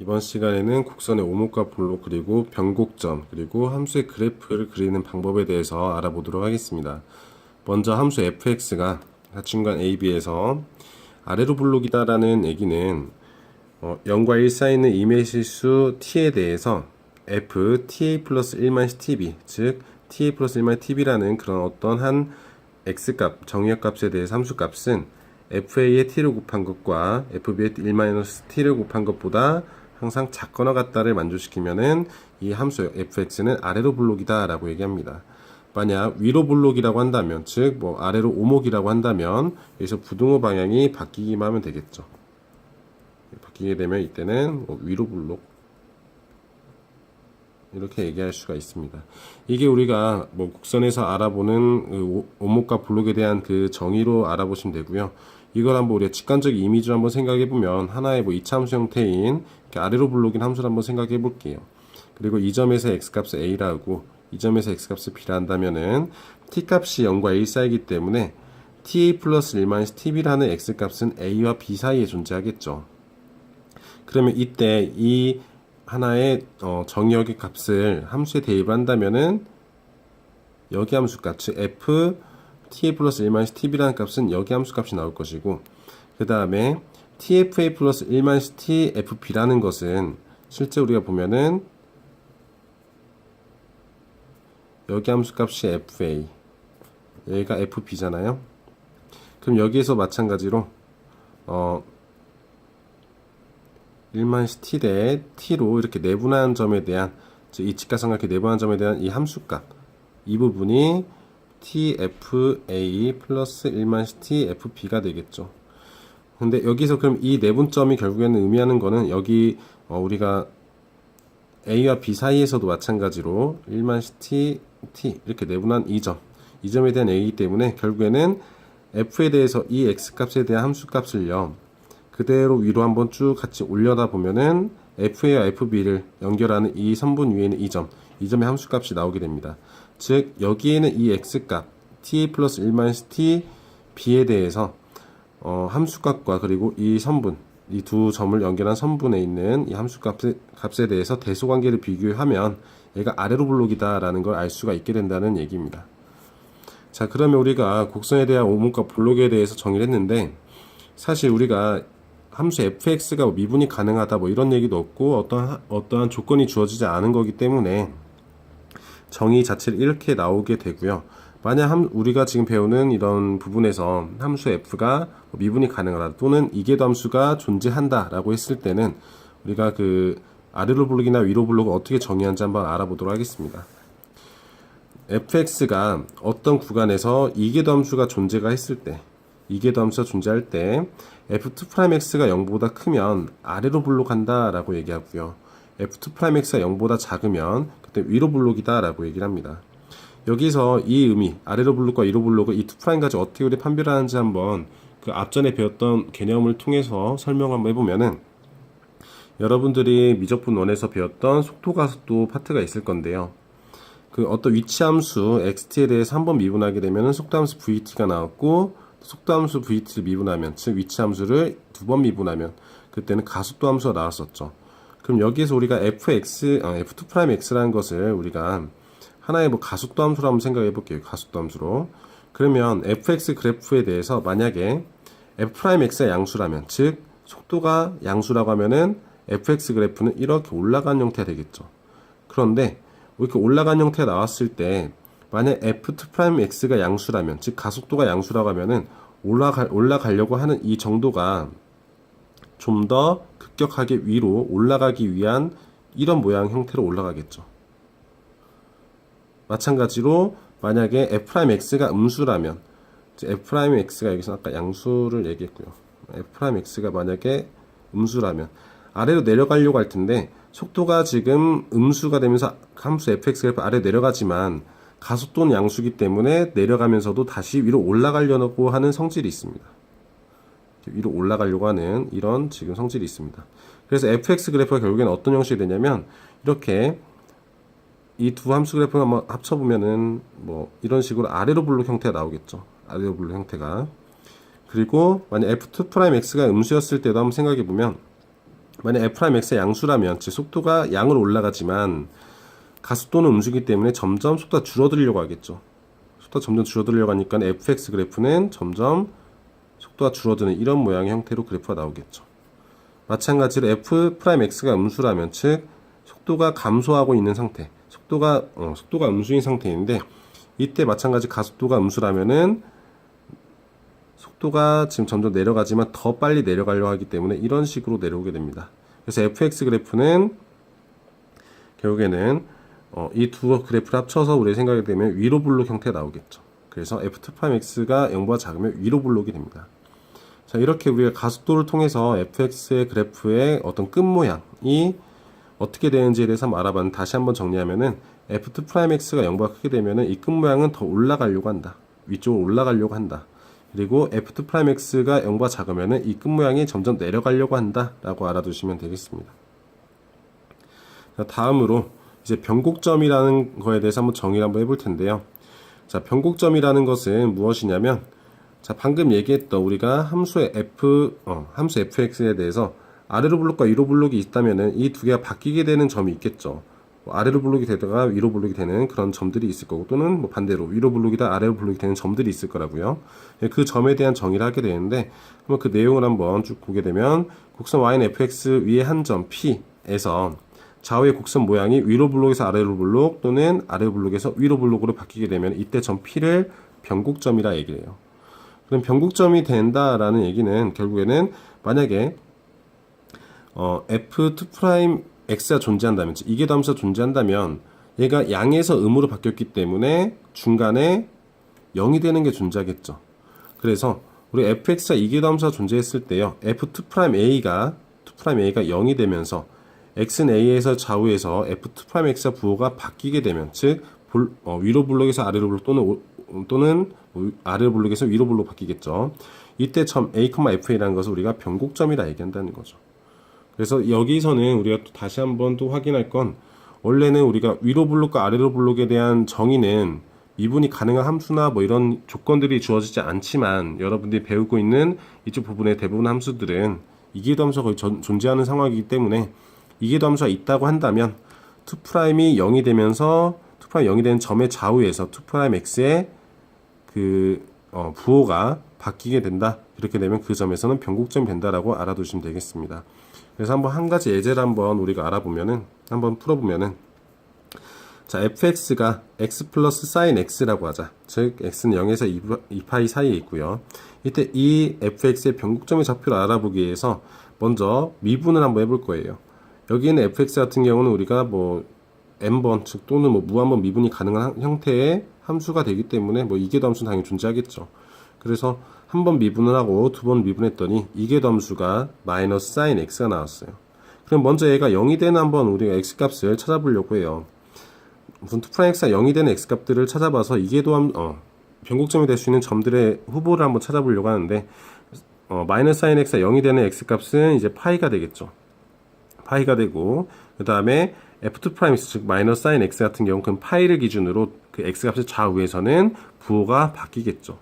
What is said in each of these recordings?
이번 시간에는 곡선의 오목과 볼록 그리고 변곡점 그리고 함수의 그래프를 그리는 방법에 대해서 알아보도록 하겠습니다. 먼저 함수 fx가 사춘간 AB에서 아래로 볼록이다라는 얘기는 0과 1 사이는 이매실수 t에 대해서 f ta 플러스 1만 tb 즉 ta 플러스 1만 tb라는 그런 어떤 한 x값 정의역 값에 대해서 함수값은 fa의 t를 곱한 것과 fb의 1-t를 곱한 것보다 항상 작거나 같다를 만족시키면은 이 함수 fx는 아래로 볼록이다 라고 얘기합니다. 만약 위로 볼록이라고 한다면, 즉 아래로 오목이라고 한다면 여기서 부등호 방향이 바뀌기만 하면 되겠죠. 바뀌게 되면 이때는 위로 볼록 이렇게 얘기할 수가 있습니다. 이게 우리가 곡선에서 알아보는 오목과 볼록에 대한 그 정의로 알아보시면 되고요. 이걸 한번 우리가 직관적 이미지로 한번 생각해 보면 하나의 이차함수 형태인 아래로 볼록인 함수를 한번 생각해 볼게요. 그리고 이 점에서 x값을 a라고 이 점에서 x값을 b라 한다면은 t값이 0과 1 사이이기 때문에 ta 플러스 1-tb라는 x값은 a와 b 사이에 존재하겠죠. 그러면 이때 이 하나의 정의역의 값을 함수에 대입을 한다면은 여기 함수값, 즉 f ta 플러스 1-tb라는 값은 여기 함수값이 나올 것이고, 그 다음에 tfa 플러스 1-t fb라는 것은 실제 우리가 보면은 여기 함수값이 fa, 여기가 fb잖아요. 그럼 여기에서 마찬가지로 1-t 대 t로 이렇게 내분한 점에 대한, 즉 이 직각삼각형 내분한 점에 대한 이 함수값, 이 부분이 tfa 플러스 1-t fb가 되겠죠. 근데 여기서 그럼 이 내분점이 결국에는 의미하는 거는 여기 우리가 a와 b 사이에서도 마찬가지로 1-t, t 이렇게 내분한 이 점에 대한 얘기이기 때문에 결국에는 f에 대해서 이 x값에 대한 함수값을요 그대로 위로 한번 쭉 같이 올려다 보면은 fa와 fb를 연결하는 이 선분 위에는 이 점의 함수값이 나오게 됩니다. 즉 여기에는 이 x값 ta 플러스 1-t b에 대해서 함수값과 그리고 이 선분, 이 두 점을 연결한 선분에 있는 이 함수값에 대해서 대소관계를 비교하면 얘가 아래로 볼록이다 라는 걸 알 수가 있게 된다는 얘기입니다. 자, 그러면 우리가 곡선에 대한 오목과 볼록에 대해서 정의를 했는데, 사실 우리가 함수 fx가 미분이 가능하다 이런 얘기도 없고 어떠한 조건이 주어지지 않은 거기 때문에 정의 자체를 이렇게 나오게 되고요. 만약 우리가 지금 배우는 이런 부분에서 함수 f가 미분이 가능하다 또는 이계도 함수가 존재한다 라고 했을 때는 우리가 그 아래로 볼록이나 위로 볼록을 어떻게 정의하는지 한번 알아보도록 하겠습니다. fx가 어떤 구간에서 이계도 함수가 존재가 했을 때, 이계도 함수가 존재할 때 f2'x가 0보다 크면 아래로 볼록한다 라고 얘기하고요. f2'x가 0보다 작으면 그때 위로 볼록이다 라고 얘기를 합니다. 여기서 이 의미, 아래로 볼록과 위로 볼록을 이 2' 가지고 어떻게 우리 판별하는지 한번 그 앞전에 배웠던 개념을 통해서 설명 한번 해보면은, 여러분들이 미적분 1에서 배웠던 속도가속도 파트가 있을 건데요. 그 어떤 위치함수 xt에 대해서 한번 미분하게 되면은 속도함수 vt가 나왔고, 속도함수 vt를 미분하면, 즉 위치함수를 두 번 미분하면 그때는 가속도함수가 나왔었죠. 그럼 여기에서 우리가 f2'x라는 것을 우리가 하나의 가속도함수로 한번 생각해 볼게요. 가속도함수로. 그러면 fx 그래프에 대해서 만약에 f'x가 양수라면, 즉 속도가 양수라고 하면은 fx 그래프는 이렇게 올라간 형태가 되겠죠. 그런데 이렇게 올라간 형태가 나왔을 때 만약 f2'x가 양수라면, 즉 가속도가 양수라고 하면은 올라가려고 하는 이 정도가 좀 더 급격하게 위로 올라가기 위한 이런 모양 형태로 올라가겠죠. 마찬가지로 만약에 f'x가 음수라면, f'x가 여기서 아까 양수를 얘기했고요. f'x가 만약에 음수라면 아래로 내려가려고 할 텐데, 속도가 지금 음수가 되면서 함수 fx 그래프 아래로 내려가지만 가속도는 양수기 때문에 내려가면서도 다시 위로 올라가려고 하는 성질이 있습니다. 위로 올라가려고 하는 이런 지금 성질이 있습니다. 그래서 fx 그래프가 결국에는 어떤 형식이 되냐면, 이렇게 이 두 함수 그래프를 한번 합쳐보면은 이런 식으로 아래로 볼록 형태가 나오겠죠. 아래로 볼록 형태가. 그리고 만약 f2'x가 음수였을 때도 한번 생각해보면 만약 f'x의 양수라면 즉 속도가 양으로 올라가지만 가속도는 음수기 때문에 점점 속도가 줄어들려고 하겠죠. 속도가 점점 줄어들려고 하니까 fx 그래프는 점점 속도가 줄어드는 이런 모양의 형태로 그래프가 나오겠죠. 마찬가지로 f'x가 음수라면 즉 속도가 감소하고 있는 상태, 속도가 음수인 상태인데 이때 마찬가지 가속도가 음수라면은 속도가 지금 점점 내려가지만 더 빨리 내려가려고 하기 때문에 이런 식으로 내려오게 됩니다. 그래서 fx 그래프는 결국에는 이 두 그래프를 합쳐서 우리 생각이 되면 위로 블록 형태가 나오겠죠. 그래서 f2'x가 0보다 작으면 위로 블록이 됩니다. 자, 이렇게 우리가 가속도를 통해서 fx의 그래프의 어떤 끝 모양이 어떻게 되는지에 대해서 한번 알아봤는데 다시 한번 정리하면은 f2'x가 0보다 크게 되면은 이 끝 모양은 더 올라가려고 한다. 위쪽으로 올라가려고 한다. 그리고 f2'x가 0보다 작으면은 이 끝 모양이 점점 내려가려고 한다 라고 알아두시면 되겠습니다. 자, 다음으로 이제 변곡점이라는 거에 대해서 한번 정의를 한번 해볼 텐데요. 자, 변곡점이라는 것은 무엇이냐면, 자, 방금 얘기했던 우리가 함수 fx에 대해서 아래로 블록과 위로 블록이 있다면은 이 두 개가 바뀌게 되는 점이 있겠죠. 아래로 블록이 되다가 위로 블록이 되는 그런 점들이 있을 거고, 또는 뭐 반대로 위로 블록이다 아래로 블록이 되는 점들이 있을 거라고요. 그 점에 대한 정의를 하게 되는데, 한번 그 내용을 한번 쭉 보게 되면, 곡선 y는 fx 위에 한 점 p에서 좌우의 곡선 모양이 위로 블록에서 아래로 블록 또는 아래로 블록에서 위로 블록으로 바뀌게 되면 이때 점 P를 변곡점이라 얘기를 해요. 그럼 변곡점이 된다라는 얘기는 결국에는 만약에 f2'x가 존재한다면, 이계도함수가 존재한다면 얘가 양에서 음으로 바뀌었기 때문에 중간에 0이 되는 게 존재하겠죠. 그래서 우리 fx가 이계도함수가 존재했을 때요, f2'a가 0이 되면서 x는 a에서 좌우에서 f2'x가 부호가 바뀌게 되면, 즉 위로 블록에서 아래로 블록 또는 아래로 블록에서 위로 블록 바뀌겠죠. 이때 점 a, fa라는 것을 우리가 변곡점이라 얘기한다는 거죠. 그래서 여기서는 우리가 또 다시 한번 또 확인할 건, 원래는 우리가 위로 블록과 아래로 블록에 대한 정의는 미분이 가능한 함수나 뭐 이런 조건들이 주어지지 않지만, 여러분들이 배우고 있는 이쪽 부분의 대부분 함수들은 이계도함수가 거의 존재하는 상황이기 때문에 이계도함수가 있다고 한다면 2'이 0이 되면서 2'이 0이 되는 점의 좌우에서 2'x의 부호가 바뀌게 된다. 이렇게 되면 그 점에서는 변곡점이 된다라고 알아두시면 되겠습니다. 그래서 한번 한 가지 예제를 한번 우리가 알아보면은, 한번 풀어보면은, 자, fx가 x 플러스 sin x라고 하자. 즉 x는 0에서 2파이 사이에 있고요. 이때 이 fx의 변곡점의 좌표를 알아보기 위해서 먼저 미분을 한번 해볼 거예요. 여기는 fx 같은 경우는 우리가 뭐 n번 즉 또는 뭐 무한번 미분이 가능한 형태의 함수가 되기 때문에 뭐 이계도함수는 당연히 존재하겠죠. 그래서 한 번 미분을 하고 두 번 미분했더니 이계도함수가 마이너스 sin x가 나왔어요. 그럼 먼저 얘가 0이 되는 한번 우리가 x 값을 찾아보려고 해요. 무슨 2'x가 0이 되는 x 값들을 찾아봐서 이계도함 변곡점이 될 수 있는 점들의 후보를 한번 찾아보려고 하는데, 마이너스 sin x가 0이 되는 x 값은 이제 파이가 되겠죠. 파이가 되고, 그 다음에 f2', 즉 마이너스 sin x 같은 경우 그 파이를 기준으로 그 x 값의 좌우에서는 부호가 바뀌겠죠.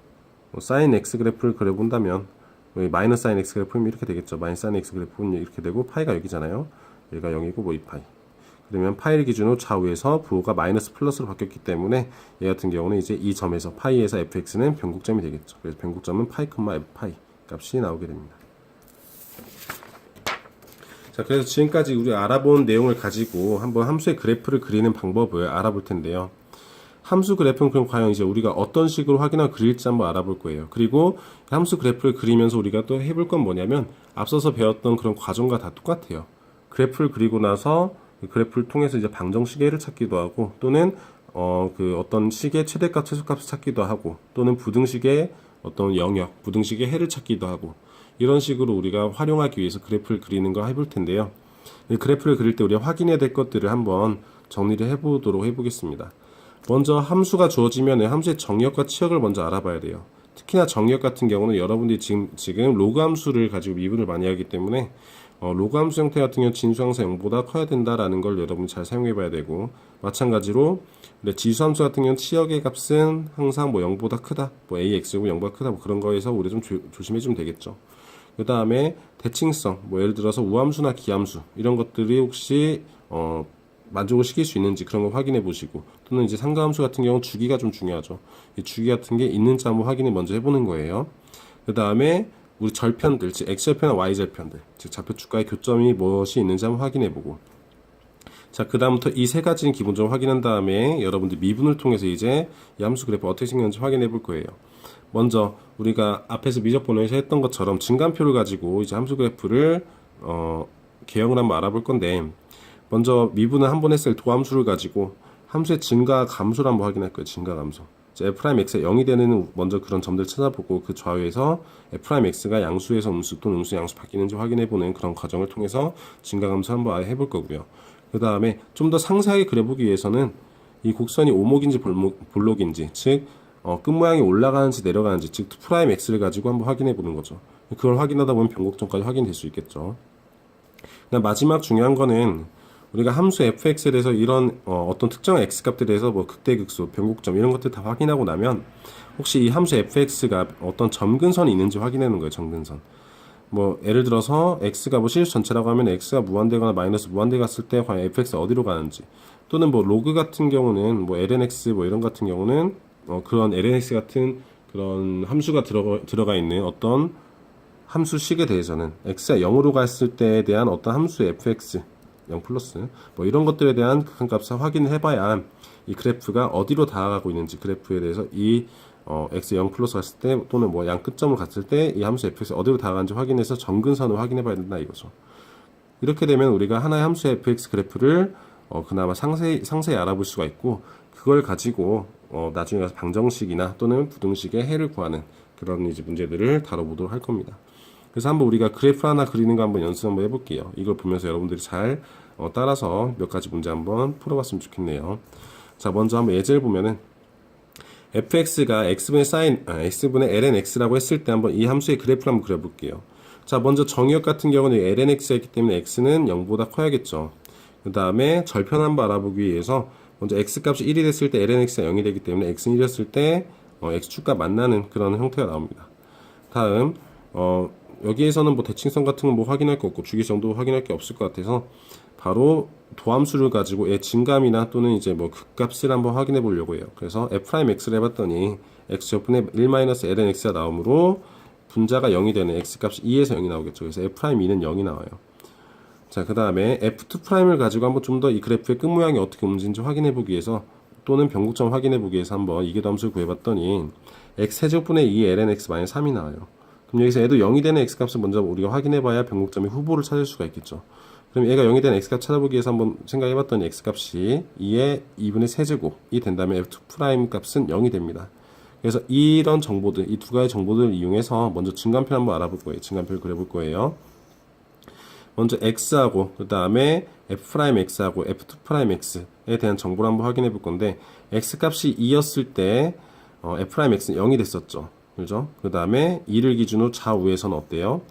sin x 그래프를 그려본다면 마이너스 sin x 그래프는 이렇게 되겠죠. 마이너스 sin x 그래프는 이렇게 되고 파이가 여기잖아요. 여기가 0이고 뭐 2파이. 그러면 파이를 기준으로 좌우에서 부호가 마이너스 플러스로 바뀌었기 때문에 얘 같은 경우는 이제 이 점에서 파이에서 fx는 변곡점이 되겠죠. 그래서 변곡점은 파이, f파이 값이 나오게 됩니다. 자, 그래서 지금까지 우리가 알아본 내용을 가지고 한번 함수의 그래프를 그리는 방법을 알아볼 텐데요. 함수 그래프는 그럼 과연 이제 우리가 어떤 식으로 확인하고 그릴지 한번 알아볼 거예요. 그리고 함수 그래프를 그리면서 우리가 또 해볼 건 뭐냐면, 앞서서 배웠던 그런 과정과 다 똑같아요. 그래프를 그리고 나서 그 그래프를 통해서 이제 방정식의 찾기도 하고, 또는 어떤 식의 최대값, 최소값을 찾기도 하고, 또는 부등식의 어떤 영역, 부등식의 해를 찾기도 하고, 이런 식으로 우리가 활용하기 위해서 그래프를 그리는 거 해볼 텐데요. 그래프를 그릴 때 우리가 확인해야 될 것들을 한번 정리를 해보겠습니다. 먼저 함수가 주어지면 함수의 정역과 치역을 먼저 알아봐야 돼요. 특히나 정역 같은 경우는 여러분들이 지금 로그 함수를 가지고 미분을 많이 하기 때문에 로그 함수 형태 같은 경우 진수 항상 0보다 커야 된다라는 걸 여러분이 잘 사용해 봐야 되고, 마찬가지로 지수 함수 같은 경우는 치역의 값은 항상 뭐 0보다 크다, 뭐 ax제곱 0보다 크다, 뭐 그런 거에서 우리 좀 조심해 주면 되겠죠. 그 다음에 대칭성, 뭐 예를 들어서 우함수나 기함수 이런 것들이 혹시 만족을 시킬 수 있는지 그런 거 확인해 보시고, 또는 이제 상가함수 같은 경우 주기가 좀 중요하죠. 이 주기 같은 게 있는지 한번 확인을 먼저 해보는 거예요. 그 다음에 우리 절편들, 즉 x절편과 y절편들, 즉 좌표 축과의 교점이 무엇이 있는지 한번 확인해 보고, 자, 그 다음부터 이 세 가지는 기본적으로 확인한 다음에 여러분들 미분을 통해서 이제 이 함수 그래프 어떻게 생겼는지 확인해 볼 거예요. 먼저 우리가 앞에서 미적 번호에서 했던 것처럼 증간표를 가지고 이제 함수 그래프를 개형을 한번 알아볼 건데, 먼저 미분을 한 번 했을 때 도함수를 가지고 함수의 증가 감소를 한번 확인할 거예요. 증가 감소. f'x가 0이 되는 먼저 그런 점들을 찾아보고, 그 좌우에서 f'x가 양수에서 음수 또는 음수 양수 바뀌는지 확인해보는 그런 과정을 통해서 증가 감소 한번 아예 해볼 거고요. 그 다음에 좀 더 상세하게 그려보기 위해서는 이 곡선이 오목인지 볼록인지, 즉 끝 모양이 올라가는지 내려가는지, 즉 2'x를 가지고 한번 확인해 보는 거죠. 그걸 확인하다 보면 변곡점까지 확인될 수 있겠죠. 그다음 마지막 중요한 거는 우리가 함수 fx에 대해서 이런 어떤 특정한 x값에 대해서 뭐 극대극소, 변곡점 이런 것들 다 확인하고 나면 혹시 이 함수 fx가 어떤 점근선이 있는지 확인하는 거예요. 점근선. 뭐 예를 들어서 x가 뭐 실수 전체라고 하면 x가 무한대거나 마이너스 무한대 갔을 때 과연 fx가 어디로 가는지, 또는 뭐 로그 같은 경우는 뭐 lnx 뭐 이런 같은 경우는 그런 lnx 같은 그런 함수가 들어가 있는 어떤 함수식에 대해서는 x가 0으로 갔을 때에 대한 어떤 함수 fx 0 플러스 뭐 이런 것들에 대한 극한값을 확인을 해봐야 이 그래프가 어디로 다가가고 있는지, 그래프에 대해서 이 x 0 플러스 갔을 때 또는 뭐 양 끝점을 갔을 때 이 함수 fx가 어디로 다가가는지 확인해서 점근선을 확인해 봐야 된다 이거죠. 이렇게 되면 우리가 하나의 함수 fx 그래프를 그나마 상세히 알아볼 수가 있고, 그걸 가지고 나중에 가서 방정식이나 또는 부등식의 해를 구하는 그런 이제 문제들을 다뤄보도록 할 겁니다. 그래서 한번 우리가 그래프 하나 그리는 거 한번 연습 한번 해볼게요. 이걸 보면서 여러분들이 잘 따라서 몇 가지 문제 한번 풀어봤으면 좋겠네요. 자, 먼저 한번 예제를 보면은 fx가 x분의 lnx라고 했을 때 한번 이 함수의 그래프를 한번 그려볼게요. 자, 먼저 정의역 같은 경우는 lnx가 있기 때문에 x는 0보다 커야겠죠. 그 다음에 절편 한번 알아보기 위해서 먼저 x값이 1이 됐을 때 lnx가 0이 되기 때문에 x는 1이었을 때 x축과 만나는 그런 형태가 나옵니다. 다음 여기에서는 뭐 대칭성 같은 건 뭐 확인할 거 없고 주기성도 확인할 게 없을 것 같아서 바로 도함수를 가지고 얘 증감이나 또는 이제 뭐 극값을 한번 확인해 보려고 해요. 그래서 f'x를 해봤더니 x제곱분의 1-lnx가 나오므로 분자가 0이 되는 x값이 2에서 0이 나오겠죠. 그래서 f'2는 0이 나와요. 자, 그 다음에 f2'을 가지고 한번 좀 더 이 그래프의 끝 모양이 어떻게 움직이는지 확인해 보기 위해서, 또는 변곡점 확인해 보기 위해서 한번 이계도함수를 구해봤더니 x세제곱분의 2lnx-3이 나와요. 그럼 여기서 얘도 0이 되는 x값을 먼저 우리가 확인해봐야 변곡점의 후보를 찾을 수가 있겠죠. 그럼 얘가 0이 되는 x값 찾아보기 위해서 한번 생각해봤더니 x값이 2의 2분의 세제곱이 된다면 f2' 값은 0이 됩니다. 그래서 이런 정보들, 이 두 가지 정보들을 이용해서 먼저 증간표 한번 알아볼 거예요. 증간표를 그려볼 거예요. 먼저 x하고 그 다음에 f'x하고 f2'x에 대한 정보를 한번 확인해 볼 건데, x값이 2였을 때 f'x는 0이 됐었죠. 그죠? 그 다음에 2를 기준으로 좌우에서는 어때요?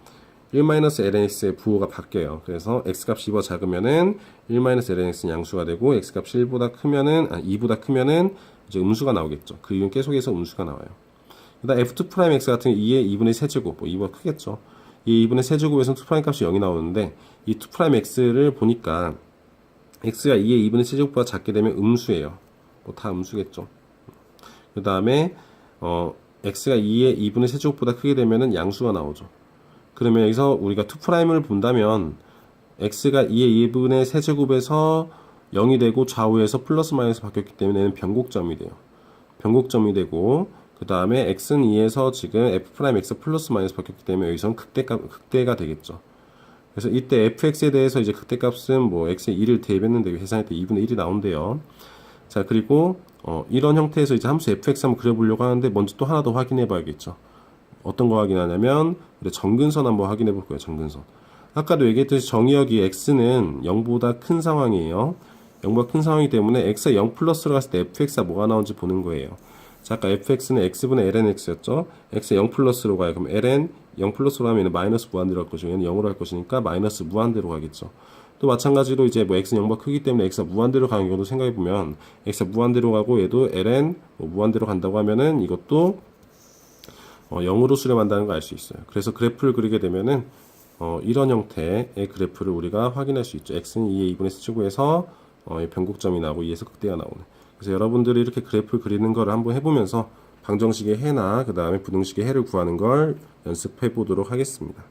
1-lnx의 부호가 바뀌어요. 그래서 x값이 2보다 작으면은 1-lnx는 양수가 되고, x값이 2보다 크면은 이제 음수가 나오겠죠. 그 이유는 계속해서 음수가 나와요. 그 다음 f2'x 같은 2의 2분의 세제곱, 뭐 2보다 크겠죠. 이 2분의 세제곱에서는 2' 값이 0이 나오는데, 이 2'x를 보니까 x가 2의 2분의 세제곱보다 작게 되면 음수예요. 뭐 다 음수겠죠. 그 다음에 x가 2의 2분의 세제곱보다 크게 되면은 양수가 나오죠. 그러면 여기서 우리가 2'을 본다면 x가 2의 2분의 세제곱에서 0이 되고 좌우에서 플러스 마이너스 바뀌었기 때문에 얘는 변곡점이 돼요. 변곡점이 되고, 그 다음에 x는 2에서 지금 f'x 플러스 마이너스 바뀌었기 때문에 여기서는 극대가 되겠죠. 그래서 이때 fx에 대해서 이제 극대값은 뭐 x에 2를 대입했는데 계산할 때 2분의 1이 나온대요. 자, 그리고 이런 형태에서 이제 함수 fx 한번 그려보려고 하는데, 먼저 또 하나 더 확인해 봐야겠죠. 어떤 거 확인하냐면 우리 점근선 한번 확인해 볼 거예요. 점근선. 아까도 얘기했듯이 정의역이 x는 0보다 큰 상황이에요. 0보다 큰 상황이기 때문에 x가 0 플러스로 갔을 때 fx가 뭐가 나오는지 보는 거예요. 자, 아까 fx는 x분의 lnx였죠. x가 0 플러스로 가요. 그럼 ln 0 플러스로 하면 마이너스 무한대로 할 것이고, 얘는 0으로 할 것이니까 마이너스 무한대로 가겠죠. 또 마찬가지로 이제 뭐 x는 0보다 크기 때문에 x가 무한대로 가는 경우도 생각해보면, x가 무한대로 가고 얘도 ln 뭐 무한대로 간다고 하면은 이것도 0으로 수렴한다는 걸 알 수 있어요. 그래서 그래프를 그리게 되면은 이런 형태의 그래프를 우리가 확인할 수 있죠. x는 2의 2분의 세제곱에서 변곡점이 나오고 2에서 극대가 나오는. 그래서 여러분들이 이렇게 그래프 그리는 걸 한번 해보면서 방정식의 해나 그 다음에 부등식의 해를 구하는 걸 연습해 보도록 하겠습니다.